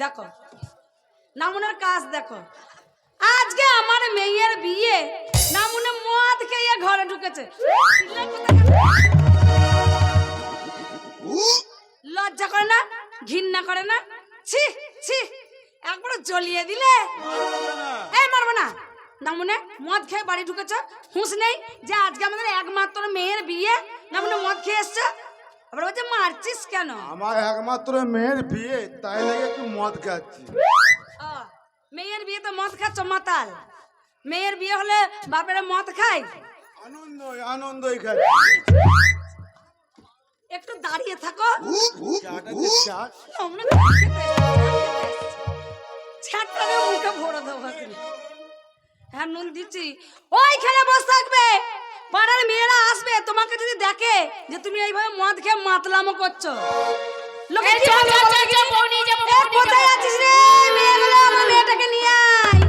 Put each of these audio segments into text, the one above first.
দেখো নামুনের কাজ দেখো। আজকে আমার মেয়ের বিয়ে, নামুনে মদ খেয়ে ঘরে ঢুকেছে। লজ্জা করে না? ঘৃণা করে না? ছি ছি, একবার জ্বলিয়ে দিলে। এই মারবো না। নামুনে মদ খেয়ে বাড়ি ঢুকেছ, হুঁশ নেই যে আজকে আমাদের একমাত্র মেয়ের বিয়ে, নামুনে মদ খেয়ে এসছে। আবার বলছে মারছিস কেন? আমার একমাত্র মেয়ের বিয়ে, তাই লাগে একটু মদ খাচ্ছি। মেয়ের বিয়ে তো মদ খাচ্ছ মাতাল। মেয়ের বিয়ে হলে বাপেরা মদ খায়? আনন্দই খাচ্ছি। একটু দাঁড়িয়ে থাকো। মুখে ভরে দেবো। হ্যাঁ নুন দিচ্ছি, ওইখানে বসে থাকবে। পাড়ার মেয়েরা আসবে, তোমাকে যদি দেখে যে তুমি এইভাবে মদ খেয়ে মাতলামো করছো, কোথায় আছিস রে মেয়েগুলো, আমার মেয়েটাকে নিয়ে আয়।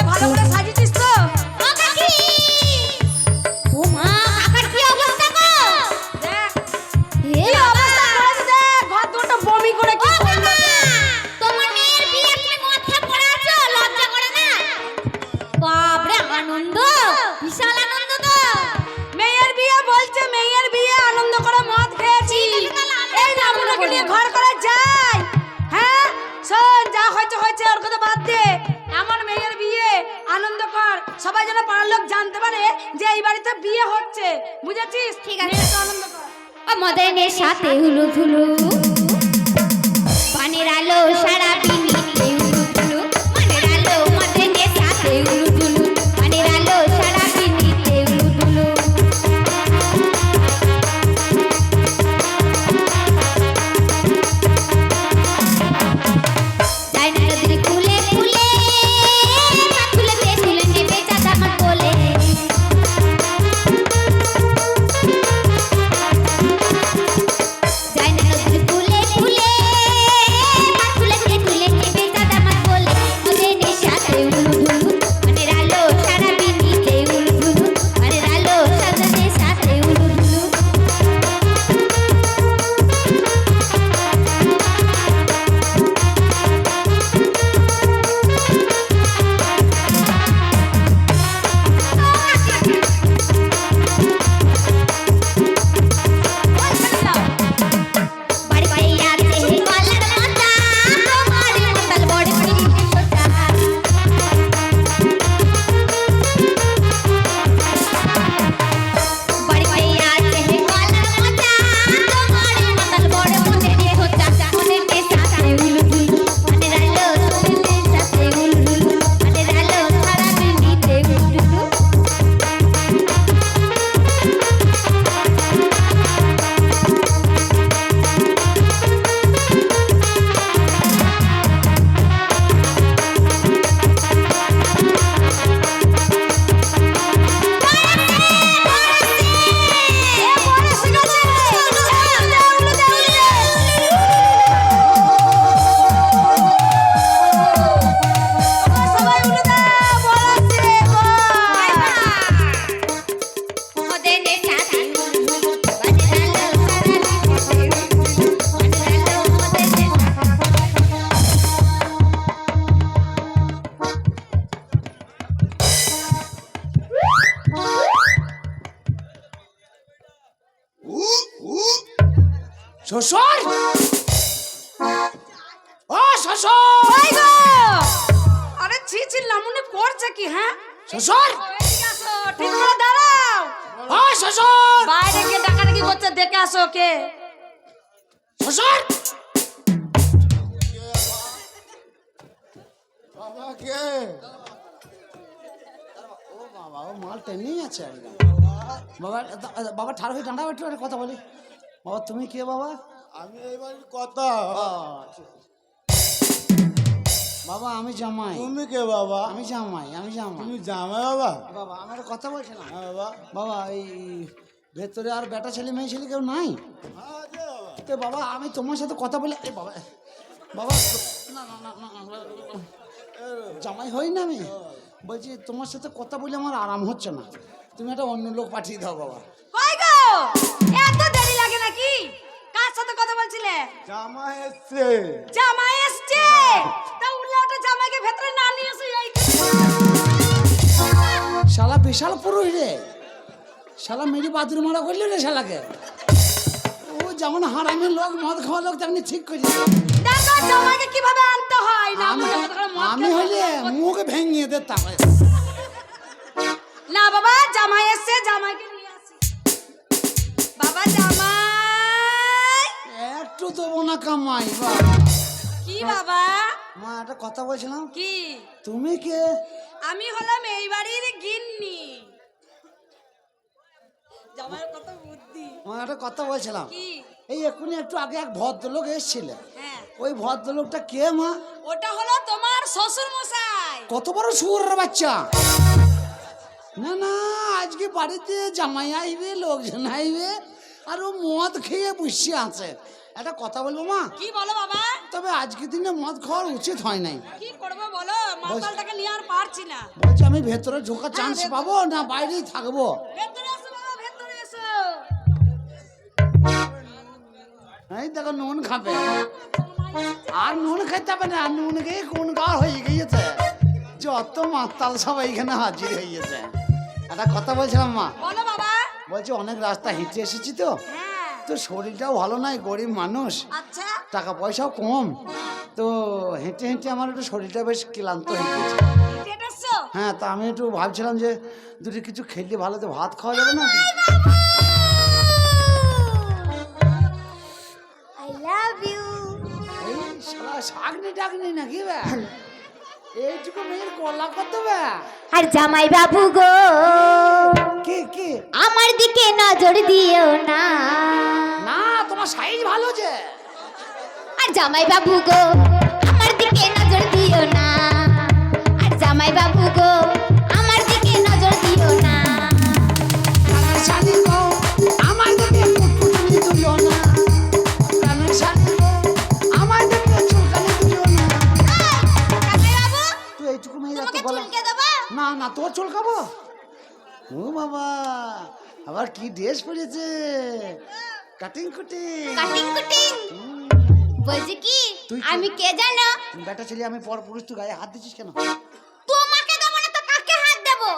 ভালো করে সাজিয়েছিস তো? সবাই যেন পাড়ার লোক জানতে পারে যে এই বাড়িতে বিয়ে হচ্ছে, বুঝেছিস? ঠিক আছে, আনন্দ কর। আমাদের সাথে হুলু ধুলু, পানির আলো সারা বিনিতে হুলু ধুলু, পানির আলো আমাদের সাথে হুলু ধুলু, পানির আলো সারা বিনিতে হুলু ধুলু। যাই না নদীর কুলে কুলে, কুলেতে তুলে নেবে চাঁদা আমার কোলে। যাই না নদীর কুলে কুলে, কুলেতে তুলে নেবে চাঁদা আমার কোলে। ওদের সাথে হুলু ধুলু, পানির আলো সারা বিনিতে হুলু ধুলু, পানির আলো সাজানের সাথে হুলু ধুলু। বাড়ি বাড়ি আছে কলার মাথা, তোমার মাতাল বড় বড় ছোটা। বাড়ি বাড়ি আছে কলার মাথা, তোমার মাতাল বড় বড় ছোটা। ওদের সাথে হুলু ধুলু, পানির আলো ওদের সাথে হুলু ধুলু, পানির আলো সারা বিনিতে হুলু ধুলু। শ্বশুর, ও শ্বশুর, আরে ছি ছি, লামুনে করছে কি? হ্যাঁ শ্বশুর, এদিকে আসো, ঠিক করে দাঁড়াও। ও শ্বশুর, বাইরে গিয়ে ডাকাডাকি করছে, দেখে আসো কে। শ্বশুর, বাবা কে? ও বাবা, ও মাল টেনেই আছে একদম। বাবা বাবা ঠাড়া হয়ে ঠান্ডা একটু কথা বলি। বাবা তুমি কে বাবা? আমি এই বাড়ির কথা। বাবা আমি জামাই। তুমি কে বাবা? আমি জামাই, আমি জামাই। তুমি জামাই বাবা? বাবা আমার কথা বলছিলাম। হ্যাঁ বাবা। বাবা এই ভেতরে আর বেটা ছেলে মেয়ে ছেলে কেউ নাই? হ্যাঁ আছে বাবা। তো বাবা আমি তোমার সাথে কথা বলে, বাবা বাবা জামাই হই না আমি, বলছি তোমার সাথে কথা বলে আমার আরাম হচ্ছে না, তুমি একটা অন্য লোক পাঠিয়ে দাও বাবা। কই গো এত দেরি লাগে নাকি? কার সাথে কথা বলছিলে? জামাই এসছে। জামাই এসছে? তা উল্লাটা জামাইকে ভেতরে না নিয়ে এসে এই শালা বিশাল পুরুষ রে, শালা মেরি বাদুর মারা করলি রে শালাকে। ও যেমন হারামের লোক, মদ খাওয়া লোক, তেমনি ঠিক করেছে। দেখো জামাইকে কিভাবে আনতে হয় না আমি হইলে মুখ ভেঙে দিতাম। না বাবা, জামাই এসছে, জামাইকে নিয়ে আসি। বাবা জামাই একটু দেবো না কামাই বাবা। কি বাবা? মা একটা কথা বলছিলাম। কি? তুমি কে? আমি হলাম এই বাড়ির গিন্নি। জামাইয়ের কত বুদ্ধি। মা একটা কথা বলছিলাম। কি? এই এক্ষুনি একটু আগে এক ভদ্রলোক এসেছিল, হ্যাঁ, ওই ভদ্রলোকটা কে মা? ওটা হলো তোমার শ্বশুর মশাই। কত বড় শুয়োরের বাচ্চা! না না, আজকে বাড়িতে জামাই আইবে, লোকজন আইবে, আর ও মদ খেয়ে বসে আছে। একটা কথা বলবো মা? কি বলো বাবা? তবে আজকের দিনে মদ খাওয়ার উচিত হয় নাই। কি করবো বলো, মাতালটাকে নিয়ে আর পারছি না। বলছি আমি ভেতরে ঢোকার চান্স পাবো না বাইরেই থাকবো? ভেতরে এসো বাবা, ভেতরে এসো। এই দেখো নুন খাবে, আর নুন খেতে হবে না, নুন খেয়ে কোন গা হয়ে গিয়েছে, যত মাতাল সব এইখানে হাজির হয়ে গেছে। একটা কথা বলছিলাম মা। বলো বাবা। বলছি অনেক রাস্তা হেঁটে এসেছি তো, হ্যাঁ, তো শরীরটাও ভালো নাই, গরিব মানুষ, আচ্ছা। টাকা পয়সাও কম, তো হেঁটে হেঁটে আমার একটু শরীরটা বেশ ক্লান্ত হয়ে গেছে। হেঁটে এসছো? হ্যাঁ, তা আমি একটু ভাবছিলাম যে দুটো কিছু খেলে ভালো, তো ভাত খাওয়া যাবে না? I love you. এই শালা শাগনি ডাকনি নাকি বে? এইটুকু মেয়ের গলা কত বে? আর জামাই বাবু গো, কি কি? আমার দিকে নজর দিও না। না, তোমার সাইজ ভালো যে। আর জামাই বাবু গো, আমার দিকে নজর দিও না। আর জামাই বাবু গো, আমার দিকে নজর দিও না। কানের শাড়ি গো, আমার দিকে কুটকুটি তুলো না। কানের শাড়ি গো, আমার দিকে চুলকানি তুলো না। জামাই বাবু, তুই এইটুকু মেয়ের এত তোমাকে গলা? চুলকে দেবো? না না, তোর চুলকাবো? ও বাবা, আবার কি ড্রেস পরেছে, কাটিং কুটিং। Cutting coating. বলছি কি, তুই কি? আমি কে জানো? বেটা ছেলে, আমি পর পুরুষ, তুই গায়ে হাত দিচ্ছিস কেন? তোমাকে দেবো না তো কাকে হাত দেবো?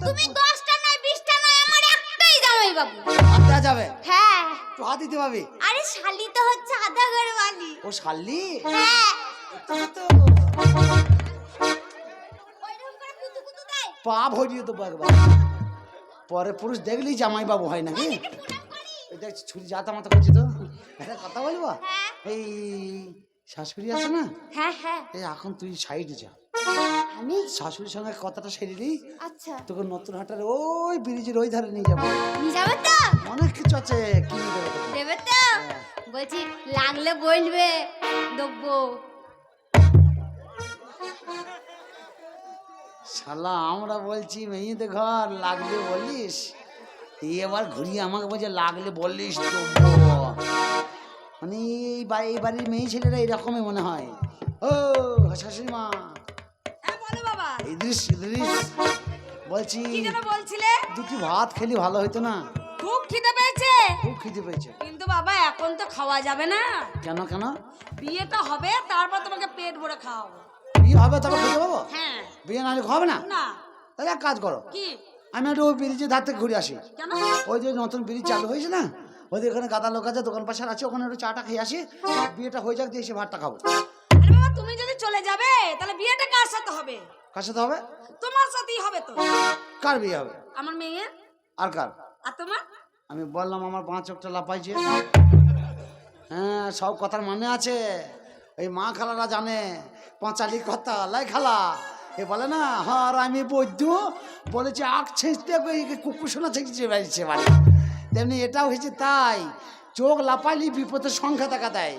তুমি 10টা নয় 20টা নয়, আমার একটাই জামাই বাবু। হাত দেওয়া যাবে? হ্যাঁ। তুই হাত দিতে পারবি? আরে শালি তো হচ্ছে আধা ঘরওয়ালি। ও শালি? হ্যাঁ। তো ওইরকম করে কুতু কুতু দেয়। পা ভরিয়ে দেবো একবার। পরে পুরুষ দেখলেই জামাই বাবু হয় নাকি? এই দেখ ছুরি জাতা মাথা করছি তো। একটা কথা বলবো? হ্যাঁ। এই শাশুড়ি আছে না, হ্যাঁ হ্যাঁ। এই এখন তুই সাইডে যা, আমি? শাশুড়ির সঙ্গে কথাটা সেরে দিই, আচ্ছা। তোকে নতুন হাটের ওই ব্রিজের ওই ধারে নিয়ে যাবো। নিয়ে যাবে তো? অনেক কিছু আছে কিনে দেবো তোকে। দেবে তো? বলছি লাগলে বলবে, দেবো। শালা আমরা বলছি মেয়েতে ঘর, লাগলে বলিস, এই আবার ঘুরিয়ে আমাকে বলছে লাগলে বলিস দেবো। মানে এই বাড়ির মেয়ে ছেলেরা এরকমই মনে হয়। ও শাশুড়ি মা, হ্যাঁ বলো বাবা। ইদ্রিস বলছি, কি যেন বলছিলে? দুটি ভাত খেলি ভালো হইতো না? খুব খিদে পেয়েছে। খুব খিদে পেয়েছে। কিন্তু বাবা এখন তো খাওয়া যাবে না, কেন কেন? বিয়েটা হবে তারপর তোমাকে পেট ভরে খাওয়াবো। বিয়ে হবে তবে খেতে পাবো? হ্যাঁ। বিয়ে না হলে খাবে না? না। তাহলে এক কাজ করো, কি? আমি একটু ওই ব্রিজের ধার থেকে ঘুরে আসি। কেন? ওই যে নতুন ব্রিজ চালু হয়েছে না, ওদের ওখানে গাদা লোক আছে, দোকান পাশে আছে, ওখানে একটু চাটা খেয়ে আসি, বিয়েটা হয়ে যাক দিয়ে এসে ভাতটা খাবো। আরে বাবা তুমি যদি চলে যাবে তাহলে বিয়েটা কার সাথে হবে? কার সাথে হবে? তোমার সাথেই হবে তো। কার বিয়ে হবে? আমার মেয়ের। আর কার? আর তোমার? আমি বললাম আমার 5 চোখটা লাপাইছে। হ্যাঁ, সব কথার মানে আছে, এই মা খালারা জানে পাঁচালি কথা। লাই খালা এ বলে না, হার আমি বৈদ্য বলেছে আখ ছেঁচতে কুকুর শোনা ছেঁচে বেড়েছে বাড়ি, তেমনি এটাও হয়েছে তাই। চোখ লাপাইলি বিপদের সংখ্যা দেখা দেয়।